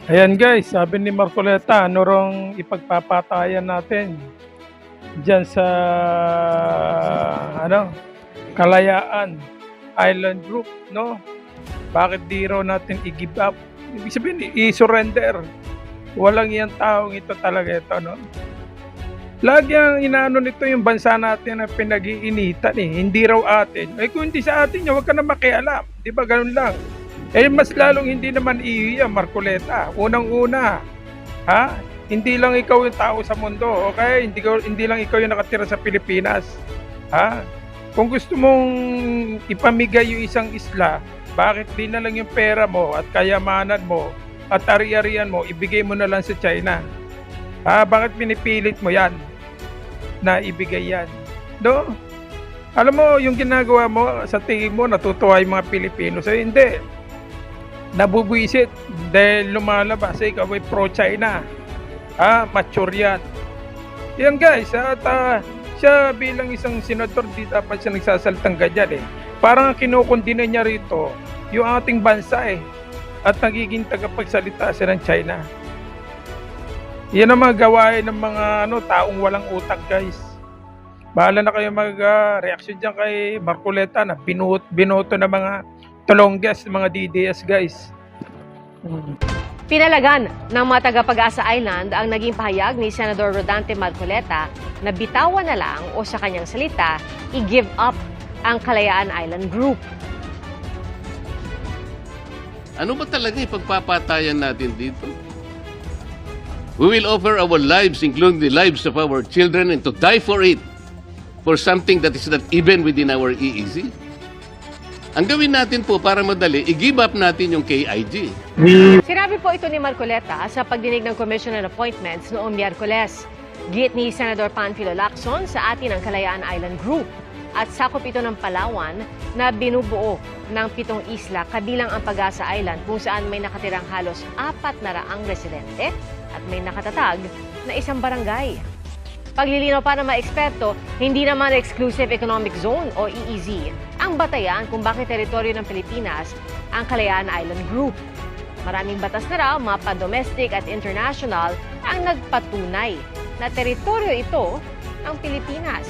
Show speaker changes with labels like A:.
A: Ayan guys, sabi ni Marcoleta, ano rong ipagpapatayan natin diyan sa ano, Kalayaan Island Group, no? Bakit di raw natin i-give up? Ibig sabihin, i-surrender. Walang iyang taong ito talaga ito, no? Lagi ang inaano nito yung bansa natin na pinag-iinitan eh. Hindi raw atin. Eh kung hindi sa atin, huwag ka na makialam. Di ba ganun lang? Eh mas lalong hindi naman iyo yan, Marcoleta. Unang-una, ha? Hindi lang ikaw yung tao sa mundo, okay? Hindi lang ikaw yung nakatira sa Pilipinas. Ha? Kung gusto mong ipamigay yung isang isla, bakit di na lang yung pera mo at kayamanan mo at ari-arian mo, ibigay mo na lang sa China? Ha? Bakit pinipilit mo yan na ibigay yan? No? Alam mo, yung ginagawa mo, sa tingin mo, natutuwa yung mga Pilipino. So, hindi. Nabubwisit dahil lumalabas ikaw ay pro-China. Mature yan. Yan guys, at siya bilang isang senador, di dapat siya nagsasaltang ganyan eh. Parang kinukundina niya rito yung ating bansa eh. At nagiging tagapagsalita siya ng China. Yan ang mga gawain ng mga taong walang utak guys. Bahala na kayo mag-reaction dyan kay Marcoleta na binoto ng mga Tolonges, mga DDS guys.
B: Pinalagan ng mga taga-Pag-asa Island ang naging pahayag ni Senador Rodante Marcoleta na bitawan na lang o sa kanyang salita, i-give up ang Kalayaan Island Group.
C: Ano ba talaga ipagpapatayan natin dito? We will offer our lives, including the lives of our children, and to die for it, for something that is not even within our EEZ. Ang gawin natin po para madali, i-give up natin yung KIG.
B: Sinabi po ito ni Marcoleta sa pagdinig ng Commission on Appointments noong Miyerkules. Git ni Senador Panfilo Lacson sa atin ang Kalayaan Island Group at sakop ito ng Palawan na binubuo ng 7 isla kabilang ang Pag-asa Island kung saan may nakatirang halos 400 residente at may nakatatag na isang barangay. Paglilinaw pa ng mga eksperto, hindi naman Exclusive Economic Zone o EEZ ang batayan kung bakit teritoryo ng Pilipinas ang Kalayaan Island Group. Maraming batas na raw, mapa domestic at international, ang nagpatunay na teritoryo ito ng Pilipinas.